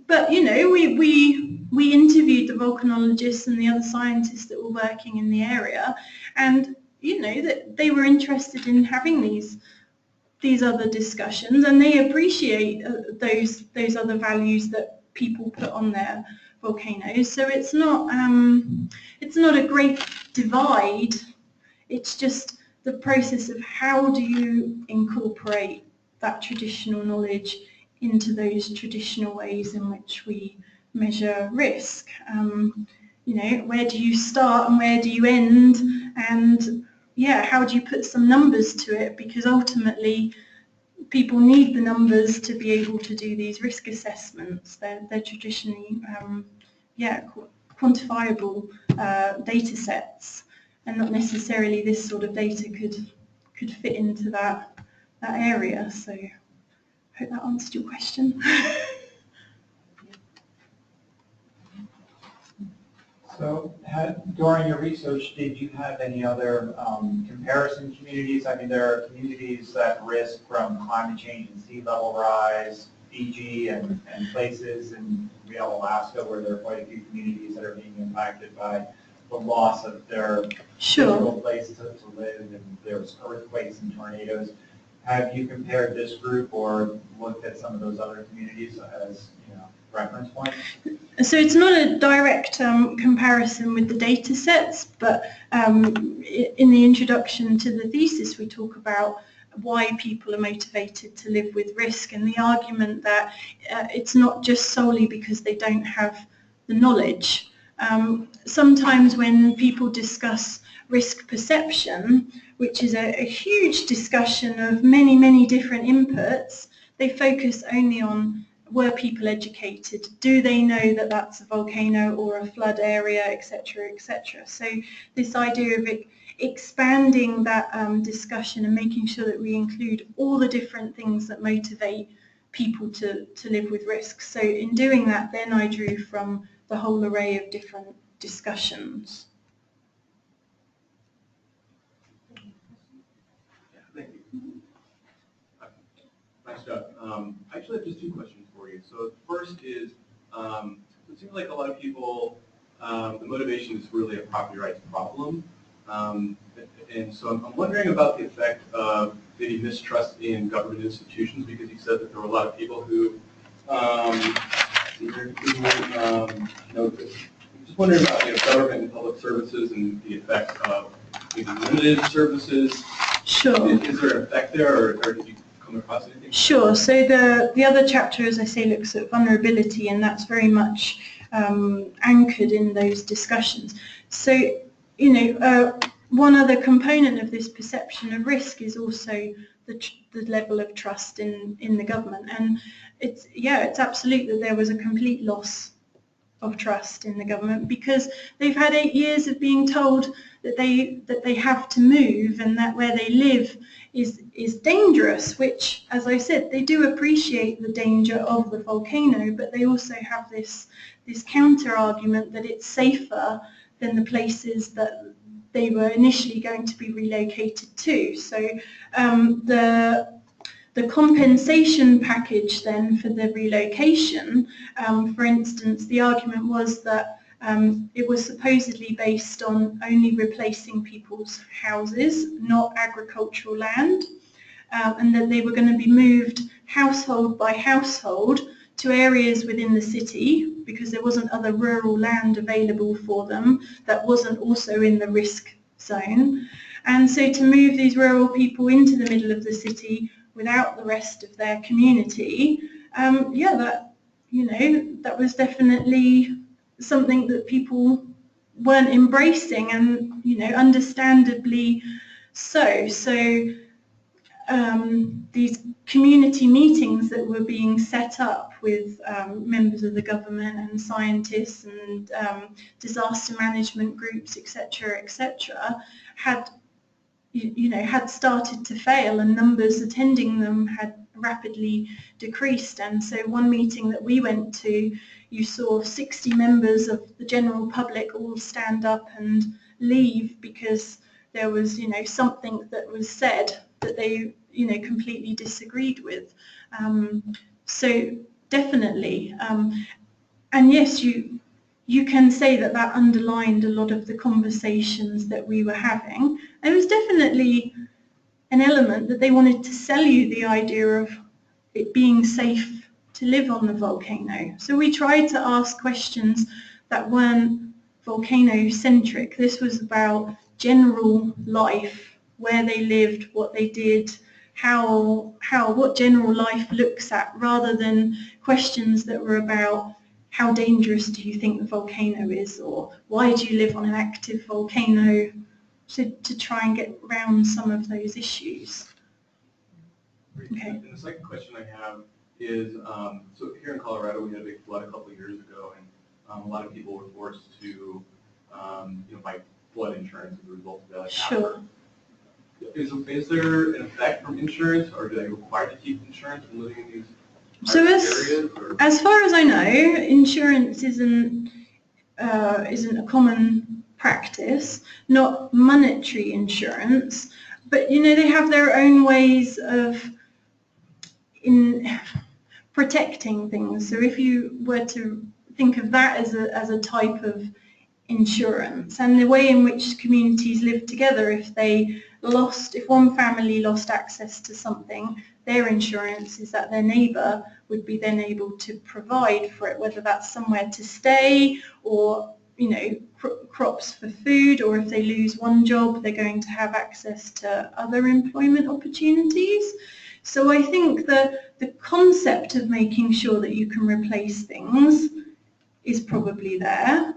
But, you know, we interviewed the volcanologists and the other scientists that were working in the area, and, you know, that they were interested in having these other discussions, and they appreciate those other values that people put on their volcanoes. So it's not a great divide. It's just the process of how do you incorporate that traditional knowledge into those traditional ways in which we measure risk. You know, where do you start and where do you end? And yeah, how do you put some numbers to it? Because ultimately, people need the numbers to be able to do these risk assessments. They're traditionally, quantifiable data sets, and not necessarily this sort of data could fit into that area. So I hope that answered your question. So during your research, did you have any other comparison communities? I mean, there are communities that risk from climate change and sea level rise, Fiji and places in real Alaska where there are quite a few communities that are being impacted by the loss of their physical place to live, and there's earthquakes and tornadoes. Have you compared this group or looked at some of those other communities as, you know, reference points? So it's not a direct comparison with the data sets, but in the introduction to the thesis we talk about why people are motivated to live with risk, and the argument that it's not just solely because they don't have the knowledge. Sometimes when people discuss risk perception, which is a huge discussion of many, many different inputs, they focus only on, were people educated? Do they know that that's a volcano or a flood area, etc., etc.? So this idea of expanding that discussion and making sure that we include all the different things that motivate people to live with risks. So in doing that, then I drew from the whole array of different discussions. Thank you. Nice job. I actually have just two questions for you. So the first is, it seems like a lot of people, the motivation is really a property rights problem. And so I'm wondering about the effect of maybe mistrust in government institutions, because you said that there were a lot of people who, just wondering about, you know, government and public services and the effect of maybe limited services. Sure. Is there an effect there, or did you come across anything? Sure. So the other chapter, as I say, looks at vulnerability, and that's very much anchored in those discussions. So, you know, one other component of this perception of risk is also the level of trust in the government. And it's absolute that there was a complete loss of trust in the government, because they've had 8 years of being told that they have to move and that where they live is dangerous, which, as I said, they do appreciate the danger of the volcano, but they also have this counter argument that it's safer than the places that they were initially going to be relocated to. So the compensation package then for the relocation, for instance, the argument was that it was supposedly based on only replacing people's houses, not agricultural land, and that they were going to be moved household by household to areas within the city, because there wasn't other rural land available for them that wasn't also in the risk zone. And so to move these rural people into the middle of the city without the rest of their community, that, you know, that was definitely something that people weren't embracing, and, you know, understandably so. So these community meetings that were being set up with members of the government and scientists and disaster management groups, etc., had, you know, had started to fail, and numbers attending them had rapidly decreased. And so one meeting that we went to, you saw 60 members of the general public all stand up and leave because there was, you know, something that was said that they, you know, completely disagreed with. So definitely, and yes, you can say that that underlined a lot of the conversations that we were having. There was definitely an element that they wanted to sell you the idea of it being safe to live on the volcano. So we tried to ask questions that weren't volcano-centric. This was about general life, where they lived, what they did, what general life looks at, rather than questions that were about how dangerous do you think the volcano is, or why do you live on an active volcano, to try and get around some of those issues. Okay. And the second question I have is, so here in Colorado we had a big flood a couple of years ago, and a lot of people were forced to, you know, buy flood insurance as a result of that. Like, Sure. Is there an effect from insurance, or do they require to keep insurance when living in these So areas? as far as I know, insurance isn't a common practice, not monetary insurance, but, you know, they have their own ways of protecting things. So if you were to think of that as a type of insurance, and the way in which communities live together, if one family lost access to something, their insurance is that their neighbour would be then able to provide for it, whether that's somewhere to stay, or, you know, crops for food, or if they lose one job, they're going to have access to other employment opportunities. So I think that the concept of making sure that you can replace things is probably there,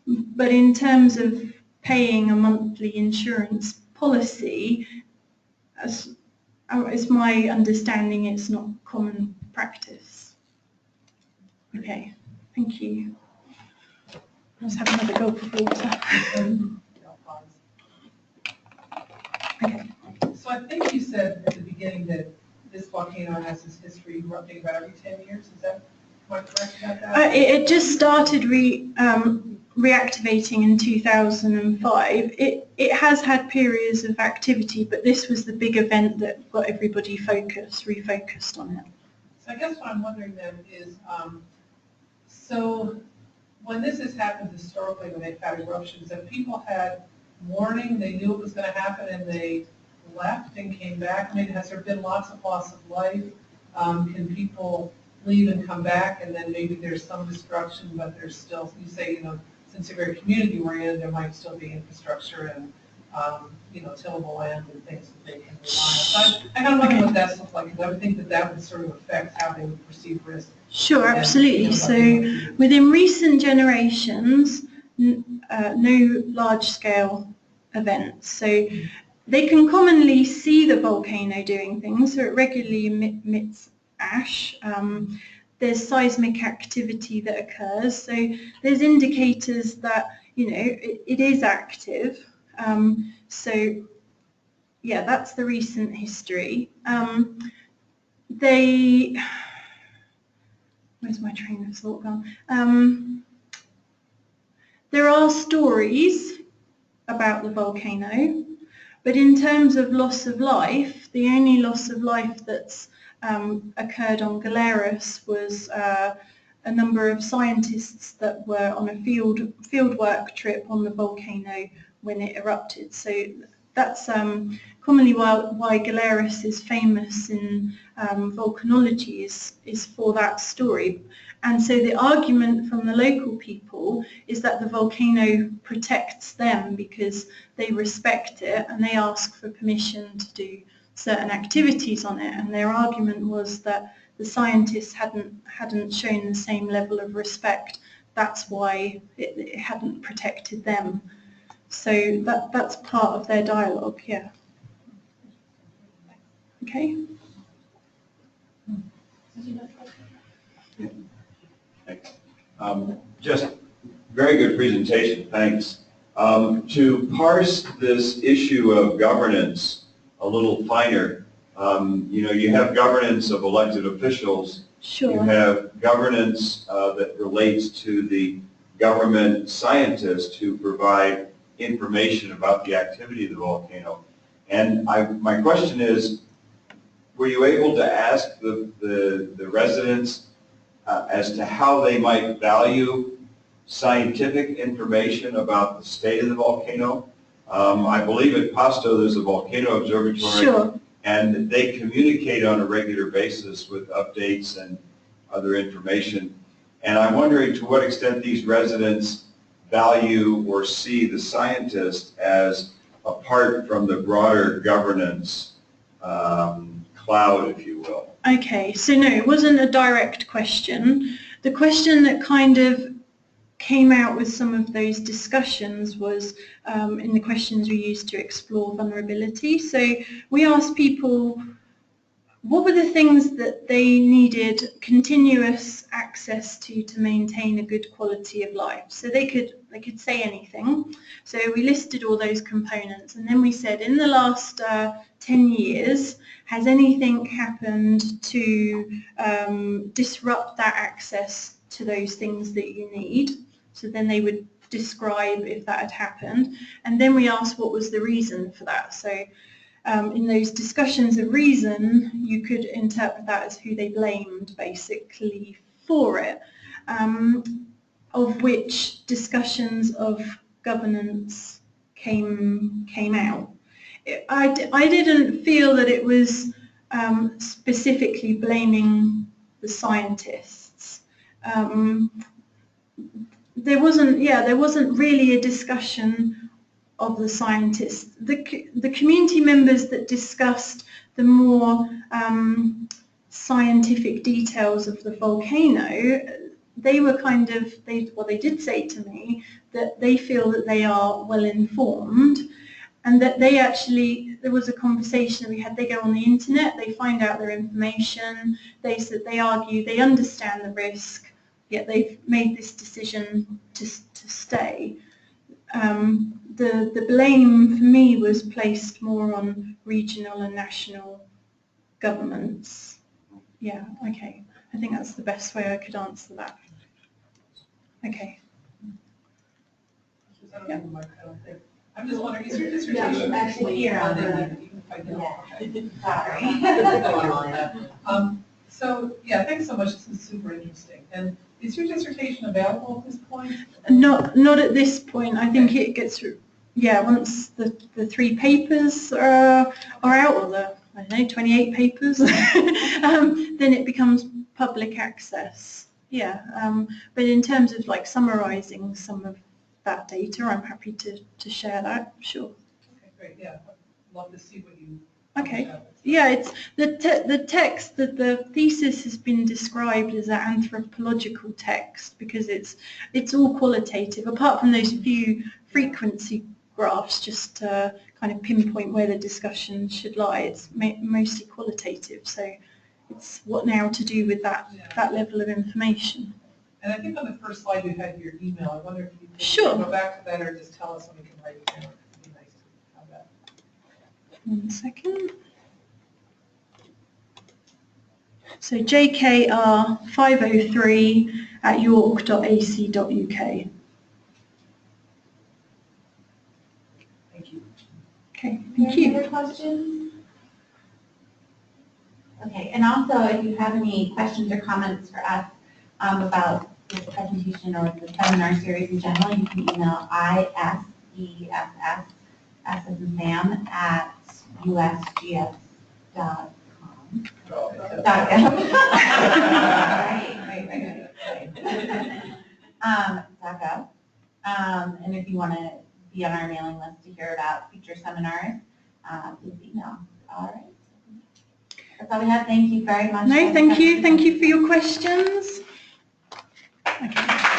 but in terms of paying a monthly insurance policy, as my understanding, it's not common practice. Okay, thank you. Let's have another gulp of water. Okay. So I think you said at the beginning that this volcano has this history erupting about every 10 years. Is that correct about that? It just started reactivating in 2005. It has had periods of activity, but this was the big event that got everybody refocused on it. So I guess what I'm wondering then is, so when this has happened historically, when they've had eruptions, have people had warning, they knew it was going to happen, and they left and came back? I mean, has there been lots of loss of life? Can people leave and come back, and then maybe there's some destruction, but there's still, you say, you know, since you're very community oriented, there might still be infrastructure and, you know, tillable land and things that they can rely on. So I don't know what that looks like, because I would think that that would sort of affect how they would perceive risk. Sure, absolutely. So within recent generations, no large-scale events. So they can commonly see the volcano doing things, so it regularly emits ash. There's seismic activity that occurs, so there's indicators that, you know, it is active. So yeah, that's the recent history. Where's my train of thought gone? There are stories about the volcano, but in terms of loss of life, the only loss of life that's occurred on Galeras was a number of scientists that were on a fieldwork trip on the volcano when it erupted. So that's commonly why Galeras is famous in volcanology, is for that story. And so the argument from the local people is that the volcano protects them because they respect it and they ask for permission to do certain activities on it. And their argument was that the scientists hadn't shown the same level of respect. That's why it hadn't protected them. So that's part of their dialogue, yeah. Okay. Just very good presentation, thanks. To parse this issue of governance a little finer, you have governance of elected officials. Sure. You have governance that relates to the government scientists who provide information about the activity of the volcano. And my question is, were you able to ask the residents as to how they might value scientific information about the state of the volcano? I believe at Pasto there's a volcano observatory. Sure. And they communicate on a regular basis with updates and other information. And I'm wondering to what extent these residents value or see the scientist as apart from the broader governance cloud, if you will. Okay, so no, it wasn't a direct question. The question that kind of came out with some of those discussions was in the questions we used to explore vulnerability. So we asked people what were the things that they needed continuous access to maintain a good quality of life. So they could say anything. So we listed all those components, and then we said, in the last 10 years, has anything happened to disrupt that access to those things that you need? So then they would describe if that had happened. And then we asked what was the reason for that. So in those discussions of reason, you could interpret that as who they blamed basically for it, of which discussions of governance came out. I didn't feel that it was specifically blaming the scientists. There wasn't really a discussion of the scientists. The community members that discussed the more scientific details of the volcano, they were they did say to me that they feel that they are well informed, and that there was a conversation we had, they go on the internet, they find out their information, they argue, they understand the risk, yet they've made this decision to stay. The blame for me was placed more on regional and national governments. Yeah, okay. I think that's the best way I could answer that. Okay. Yeah. I'm just wondering, is your dissertation actually here on Sorry. So, yeah, thanks so much. This is super interesting. And is your dissertation available at this point? Not at this point. I think it gets, once the 3 papers are out, or the, 28 papers, then it becomes public access. Yeah, but in terms of summarising some of that data, I'm happy to share that, sure. Okay, great, yeah. I'd love to see what you... Okay. Yeah, it's the text, that the thesis has been described as an anthropological text because it's all qualitative, apart from those few frequency graphs just to kind of pinpoint where the discussion should lie. It's mostly qualitative, so it's what now to do with that level of information. And I think on the first slide you had your email. I wonder if you Sure. Go back to that or just tell us when we can write it down. It'd be nice to have that. 1 second. So jkr503@york.ac.uk. Thank you. Okay, thank you. Any other questions? Okay, and also if you have any questions or comments for us about this presentation or the seminar series in general, you can email isess, S as in Sam, at usgs.com. .gov. And if you want to be on our mailing list to hear about future seminars, please email. All right. That's all we have. Thank you very much. No, thank you. Thank you for your questions. Okay.